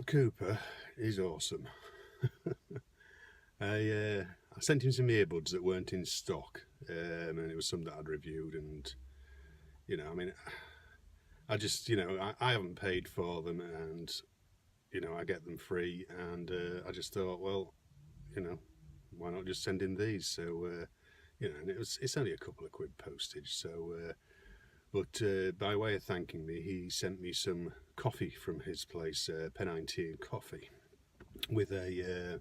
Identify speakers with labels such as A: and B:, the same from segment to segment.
A: Cooper is awesome. I sent him some earbuds that weren't in stock, and it was some that I'd reviewed, and I mean, I just, I haven't paid for them, and I get them free, and I just thought, well, why not just send him these? So and it's only a couple of quid postage, so but by way of thanking me, he sent me some coffee from his place, Pennine Tea and Coffee, with a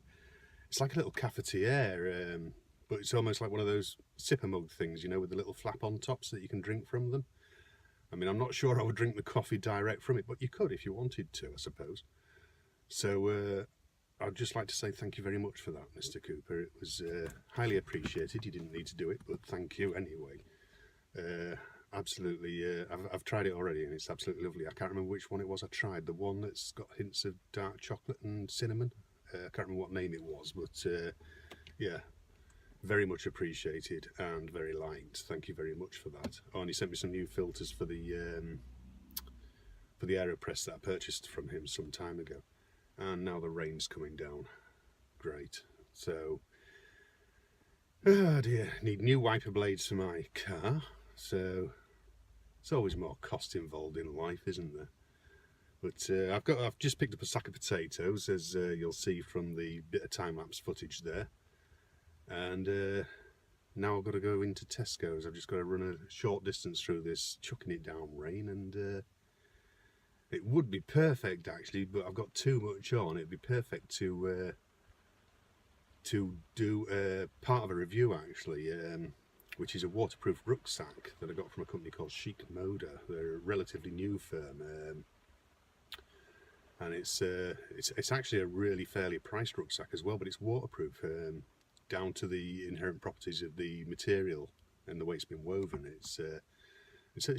A: it's like a little cafetiere, but it's almost like one of those sipper mug things, with the little flap on tops that you can drink from them. I mean, I'm not sure I would drink the coffee direct from it, but you could if you wanted to, I suppose. So I'd just like to say thank you very much for that, Mr. Cooper. It was highly appreciated. You didn't need to do it, but thank you anyway. Absolutely, I've tried it already, and it's absolutely lovely. I can't remember which one it was I tried. The one that's got hints of dark chocolate and cinnamon. I can't remember what name it was, but yeah, very much appreciated and very liked. Thank you very much for that. Oh, and he sent me some new filters for the AeroPress that I purchased from him some time ago. And now the rain's coming down. Great. So, oh dear, need new wiper blades for my car. So it's always more cost involved in life, isn't there? But I've just picked up a sack of potatoes, as you'll see from the bit of time-lapse footage there. And now I've got to go into Tesco's. I've just got to run a short distance through this chucking it down rain, and it would be perfect actually, but I've got too much on. It'd be perfect to do part of a review actually, which is a waterproof rucksack that I got from a company called Chic Moda. They're a relatively new firm, and it's actually a really fairly priced rucksack as well, but it's waterproof down to the inherent properties of the material and the way it's been woven. It's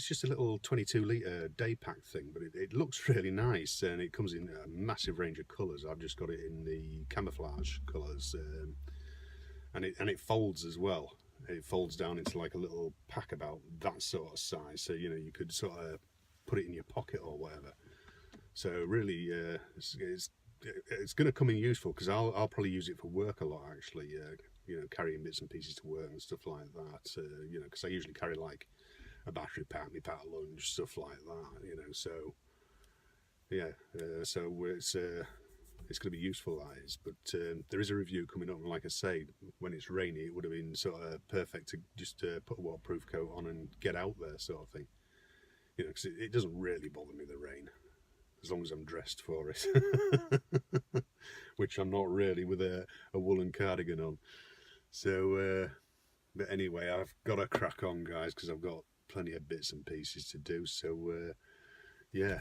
A: just a little 22-litre day pack thing, but it looks really nice, and it comes in a massive range of colours. I've just got it in the camouflage colours, and it folds as well. It folds down into like a little pack about that sort of size, so you could sort of put it in your pocket or whatever. So really, it's going to come in useful, because I'll probably use it for work a lot actually. Carrying bits and pieces to work and stuff like that. Because I usually carry like a battery pack, my pack lunch, stuff like that. So yeah, so it's going to be useful, that is. But there is a review coming up, and like I say, when it's rainy, it would have been sort of perfect to just put a waterproof coat on and get out there, sort of thing. Because it doesn't really bother me, the rain, as long as I'm dressed for it, which I'm not really, with a woolen cardigan on. So, but anyway, I've got to crack on, guys, because I've got plenty of bits and pieces to do. So, yeah.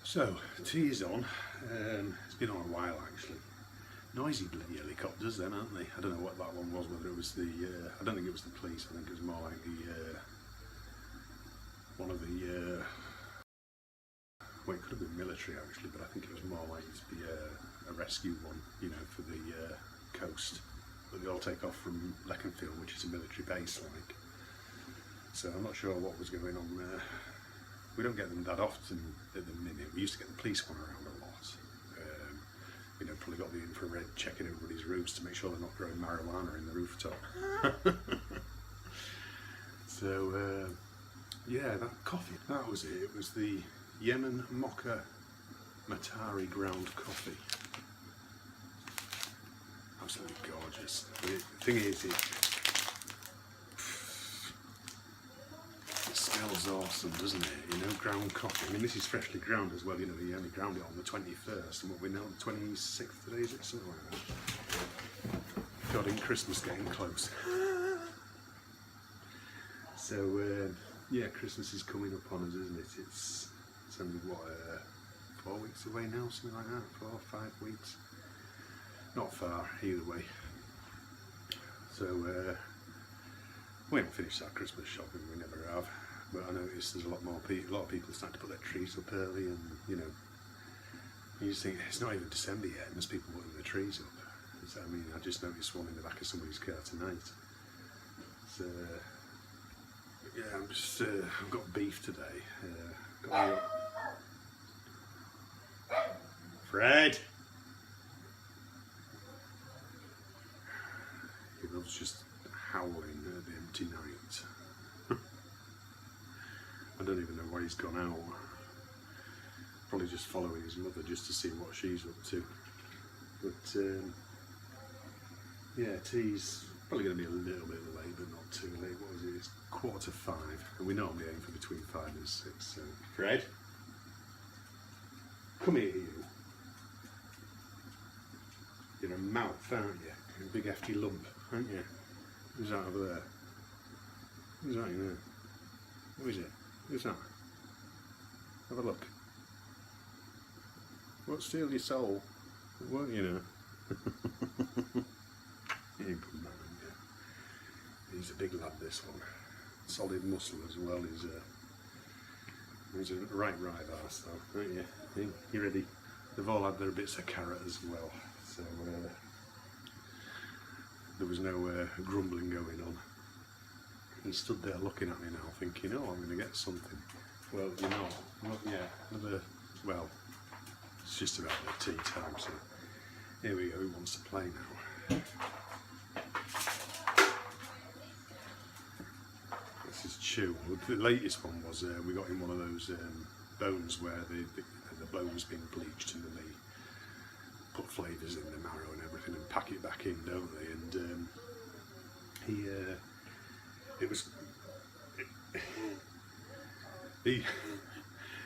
A: So, tea is on. It's been on a while actually. Noisy bloody helicopters then, aren't they? I don't know what that one was, whether it was the, I don't think it was the police, I think it was more like the, one of the, well, it could have been military actually, but I think it was more like to be a rescue one, for the coast. But they all take off from Leconfield, which is a military base, like. So I'm not sure what was going on there. We don't get them that often at the minute. We used to get the police one around a lot. Probably got the infrared checking everybody's roofs to make sure they're not growing marijuana in the rooftop. So, yeah, that coffee, that was it. It was the Yemen Mocha Matari ground coffee. Absolutely gorgeous. The thing is, it smells awesome, doesn't it? Ground coffee. I mean, this is freshly ground as well. They only ground it on the 21st, and what we're now on the 26th today, is it? Something like that. God, in Christmas getting close. So, yeah, Christmas is coming up on us, isn't it? It's only, what, 4 weeks away now, something like that, 4 or 5 weeks. Not far, either way. So, we haven't finished our Christmas shopping, we never have. But I noticed there's a lot of people starting to put their trees up early, and you just think it's not even December yet, and there's people putting their trees up. I mean, I just noticed one in the back of somebody's car tonight. So, yeah, I've got beef today. Fred! He loves just howling at the empty night. I don't even know why he's gone out. Probably just following his mother just to see what she's up to. But yeah, tea's probably going to be a little bit late, but not too late. What was it? It's 4:45, and we normally aim for between 5 and 6. So, Fred, come here, you. You're a mouth, aren't you? You're a big hefty lump, aren't you? Who's that over there? Who's that in there? Who is it? Who's that? Have a look. Won't steal your soul, won't you know? He ain't good man, yeah. He's a big lad, this one. Solid muscle as well. He's a right arse though, aren't you? You ready? They've all had their bits of carrot as well. So there was no grumbling going on. He stood there looking at me now, thinking, "Oh, I'm going to get something." Well, you're not. Not yet. Well, it's just about the tea time. So here we go. Who wants to play now? This is Chew. The latest one was we got him one of those bones where the bone's been bleached and then they put flavours in the marrow and everything and pack it back in, don't they? And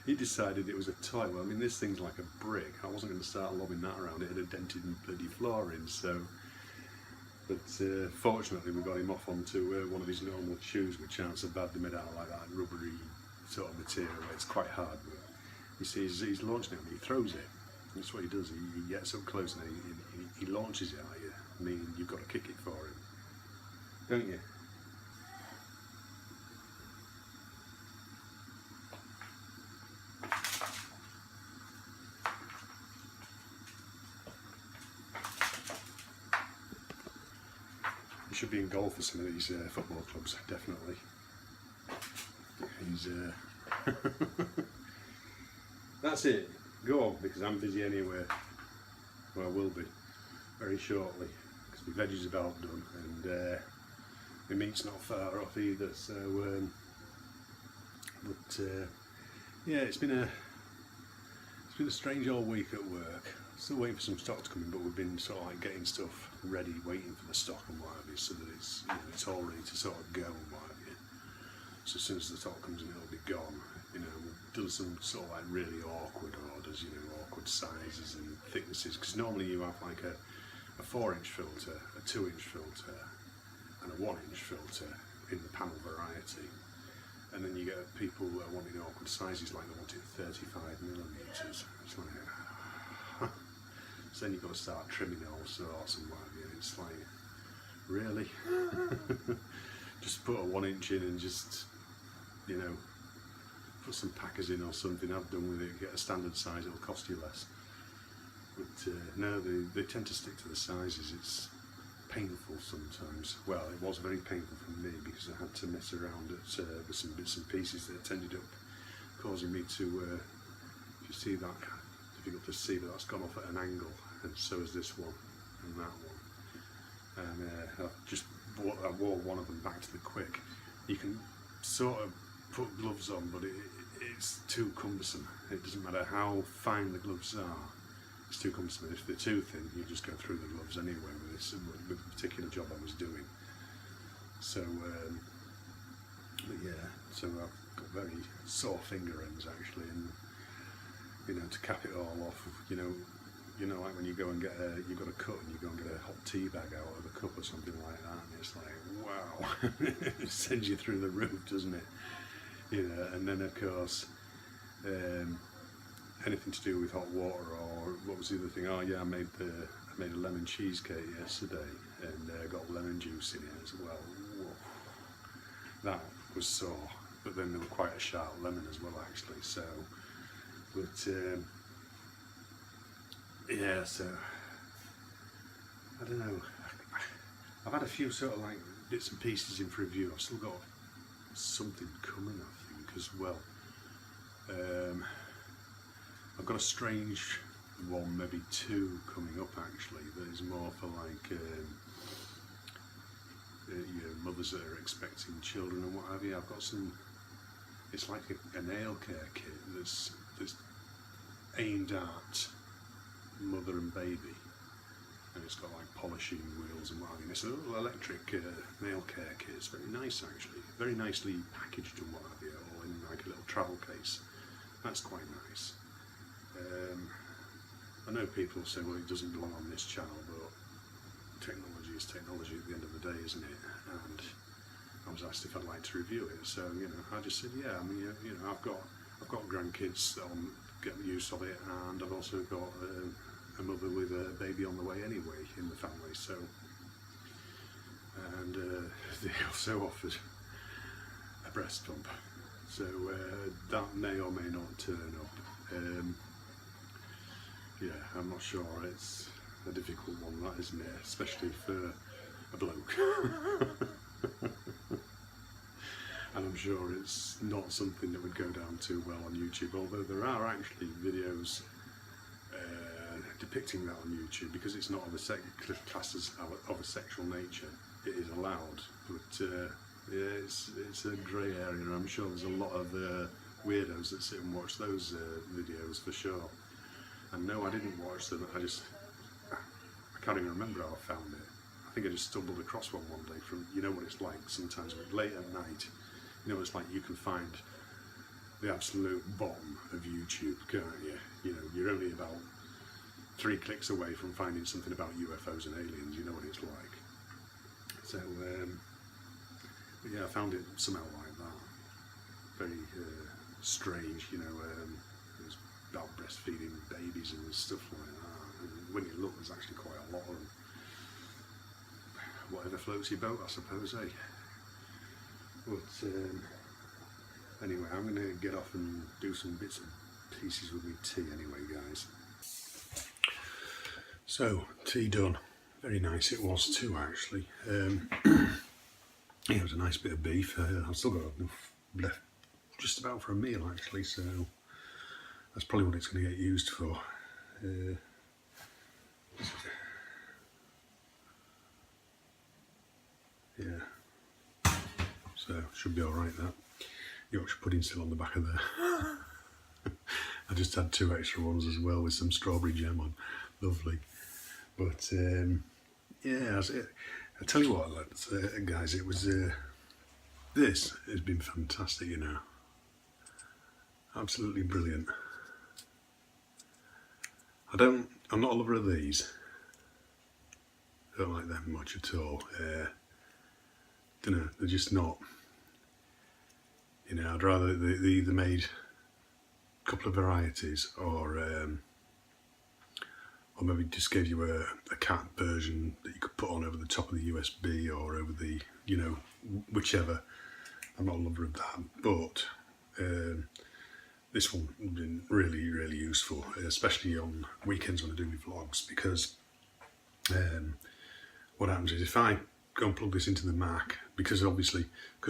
A: he decided it was a toy. Well, I mean, this thing's like a brick. I wasn't going to start lobbing that around. It had a dented and bloody flooring. So, but fortunately, we got him off onto one of his normal shoes, which aren't so bad. They're made out of like that rubbery sort of material. It's quite hard. But you see, he's launching it and he throws it. That's what he does. He gets up close and he launches it at you. I mean, you've got to kick it for him, don't you? He should be in goal for some of these football clubs, definitely. He's that's it. Go on, because I'm busy anyway. Well, I will be very shortly, because my veggies are about done and my meat's not far off either. So, yeah, it's been a strange old week at work. Still waiting for some stock to come in, but we've been sort of like getting stuff ready, waiting for the stock and what have you, so that it's, you know, it's all ready to sort of go and what have you. So as soon as the stock comes in, it'll be gone. You know, we've done some sort of like really awkward orders, you know, awkward sizes and thicknesses, because normally you have like a 4-inch filter, a 2-inch filter and a 1-inch filter in the panel variety, and then you get people that are wanting awkward sizes, like they want it 35mm. It's like, so then you've got to start trimming all sorts and what have you, and it's like, really? Just put a 1-inch in and just, you know, put some packers in or something. I've done with it. Get a standard size, it'll cost you less. But no, they tend to stick to the sizes. It's painful sometimes. Well, it was very painful for me because I had to mess around with some bits and pieces that ended up causing me to, if you see that, difficult to see, but that's gone off at an angle, and so is this one and that one. And I wore one of them back to the quick. You can sort of put gloves on, but it's too cumbersome. It doesn't matter how fine the gloves are, it's too cumbersome. If they're too thin, you just go through the gloves anyway with the particular job I was doing. So, but yeah, so I've got very sore finger ends actually, and you know, to cap it all off, you know, like when you go and get you've got a cut and you go and get a hot tea bag out of a cup or something like that, and it's like, wow, it sends you through the roof, doesn't it? You know, and then of course, anything to do with hot water, or what was the other thing? Oh yeah, I made a lemon cheesecake yesterday, and got lemon juice in it as well. Whoa. That was sore, but then there was quite a sharp lemon as well actually. So. But yeah, so I don't know, I've had a few sort of like bits and pieces in for review. I've still got something coming, I think, as well. I've got a strange one, maybe two coming up actually, that is more for like your mothers that are expecting children and what have you. I've got some, it's like a nail care kit that's aimed at mother and baby, and it's got like polishing wheels and what have you. It's a little electric nail care kit. It's very nice actually, very nicely packaged and what have you, all in like a little travel case. That's quite nice. I know people say, well, it doesn't belong on this channel, but technology is technology at the end of the day, isn't it? And I was asked if I'd like to review it, so you know, I just said, yeah. I mean, you know, I've got grandkids that will get the use of it, and I've also got a mother with a baby on the way anyway in the family. So, and they also offered a breast pump, so that may or may not turn up. Yeah, I'm not sure. It's a difficult one, that, isn't it? Especially for a bloke. And I'm sure it's not something that would go down too well on YouTube, although there are actually videos depicting that on YouTube, because it's not of a class as of a sexual nature. It is allowed, but yeah, it's a grey area. I'm sure there's a lot of weirdos that sit and watch those videos for sure. And no, I didn't watch them. I can't even remember how I found it. I think I just stumbled across one day from, you know what it's like sometimes late at night. You know what it's like, you can find the absolute bottom of YouTube, can't you? You know, you're only about 3 clicks away from finding something about UFOs and aliens. You know what it's like. So, but yeah, I found it somehow like that. Very strange, you know. It was about breastfeeding babies and stuff like that. And when you look, there's actually quite a lot of them. Whatever floats your boat, I suppose, eh? But anyway, I'm going to get off and do some bits and pieces with my tea anyway, guys. So, tea done. Very nice it was too, actually. Yeah, it was a nice bit of beef. I've still got enough left just about for a meal, actually, so that's probably what it's going to get used for. Yeah, so should be alright, that. Yorkshire pudding still on the back of there. I just had 2 extra ones as well with some strawberry jam on. Lovely. But yeah, I tell you what, guys, it was this has been fantastic, you know. Absolutely brilliant. I'm not a lover of these. I don't like them much at all. Don't know, they're just not. You know, I'd rather they either made a couple of varieties, or maybe just gave you a cat version that you could put on over the top of the USB, or over the, you know, whichever. I'm not a lover of that, but this one has been really, really useful, especially on weekends when I do my vlogs, because what happens is if I go and plug this into the Mac, because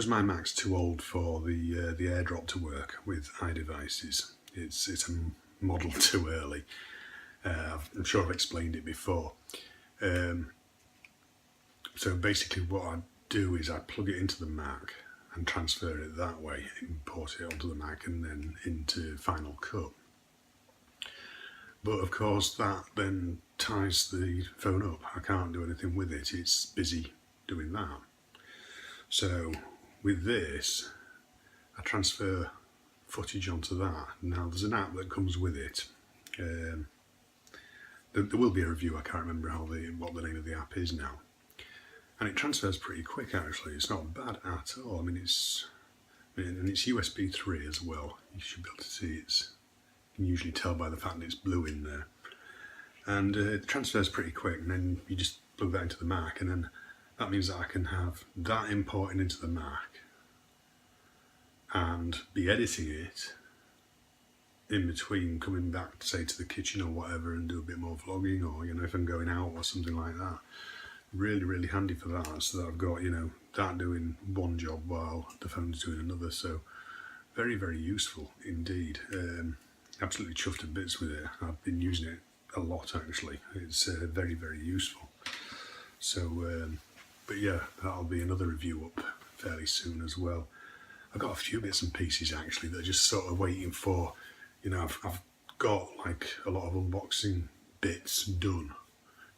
A: my Mac's too old for the AirDrop to work with iDevices. It's a model too early. I'm sure I've explained it before. So basically what I do is I plug it into the Mac and transfer it that way, import it onto the Mac and then into Final Cut. But of course that then ties the phone up. I can't do anything with it, it's busy doing that. So with this, I transfer footage onto that. Now there's an app that comes with it. There will be a review, I can't remember what the name of the app is now. And it transfers pretty quick actually, it's not bad at all. I mean, it's USB 3 as well. You should be able to see you can usually tell by the fact that it's blue in there. And it transfers pretty quick, and then you just plug that into the Mac, and then that means that I can have that importing into the Mac and be editing it in between coming back, say, to the kitchen or whatever, and do a bit more vlogging, or, you know, if I'm going out or something like that. Really, really handy for that, so that I've got, you know, that doing one job while the phone's doing another. So very, very useful indeed. Absolutely chuffed to bits with it. I've been using it a lot, actually. It's very, very useful. So, but yeah, that'll be another review up fairly soon as well. I've got a few bits and pieces actually that are just sort of waiting for, you know, I've got like a lot of unboxing bits done.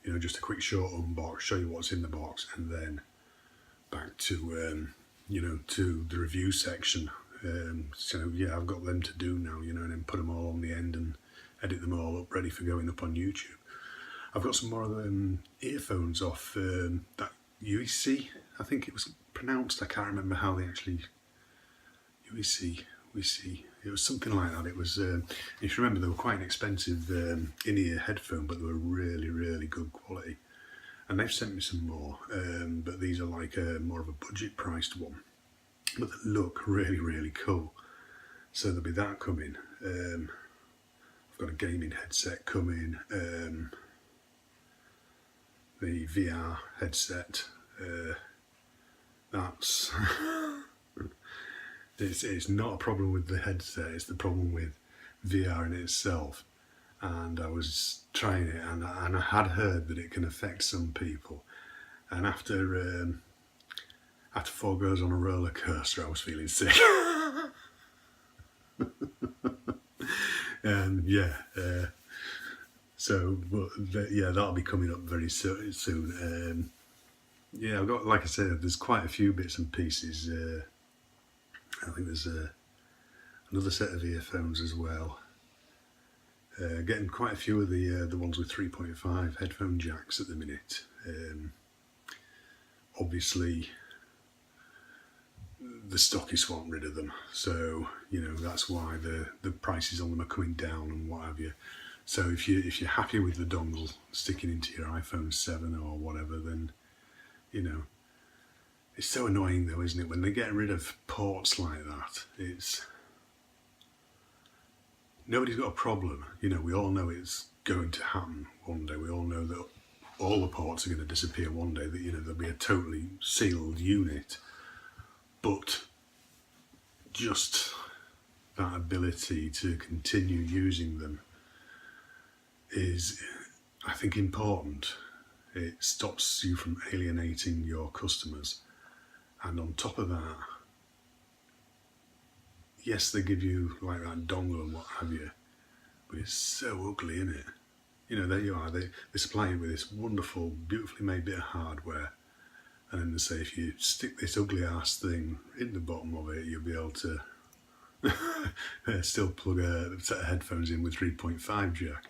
A: You know, just a quick short unbox, show you what's in the box, and then back to, you know, to the review section. So yeah, I've got them to do now, you know, and then put them all on the end and edit them all up, ready for going up on YouTube. I've got some more of them earphones off that UEC, I think it was pronounced. I can't remember how they actually, UEC, it was something like that. It was, if you remember, they were quite an expensive in-ear headphone, but they were really, really good quality. And they've sent me some more, but these are like more of a budget priced one, but they look really, really cool. So there'll be that coming. I've got a gaming headset coming, the VR headset, that's it's not a problem with the headset, it's the problem with VR in itself. And I was trying it, and I had heard that it can affect some people. And after 4 goes on a roller coaster, I was feeling sick. Yeah. So, but yeah, that'll be coming up very soon. Yeah, I've got, like I said, there's quite a few bits and pieces. I think there's another set of earphones as well. Getting quite a few of the ones with 3.5 headphone jacks at the minute. Obviously, the stockists want rid of them, so you know that's why the prices on them are coming down and what have you. So if you're happy with the dongle sticking into your iPhone 7 or whatever, then you know it's so annoying though, isn't it, when they get rid of ports like that? It's nobody's got a problem. You know, we all know it's going to happen one day. We all know that all the ports are going to disappear one day. That, you know, there'll be a totally sealed unit. But just that ability to continue using them is, I think, important. It stops you from alienating your customers. And on top of that, yes, they give you like that dongle and what have you, but it's so ugly, isn't it? You know, there you are, they supply you with this wonderful, beautifully made bit of hardware, and then they say if you stick this ugly ass thing in the bottom of it, you'll be able to still plug a set of headphones in with 3.5 jack.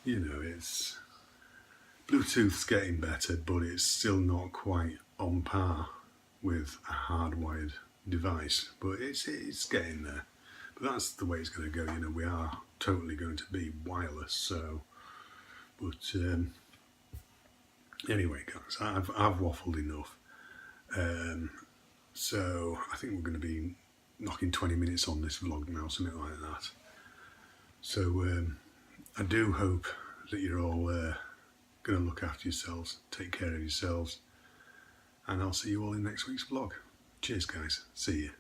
A: You know, it's Bluetooth's getting better, but it's still not quite on par with a hardwired device, but it's getting there. But that's the way it's going to go. You know, we are totally going to be wireless. So, but anyway, guys, I've waffled enough. So I think we're going to be knocking 20 minutes on this vlog now, something like that. So I do hope that you're all going to look after yourselves, take care of yourselves, and I'll see you all in next week's vlog. Cheers, guys. See you.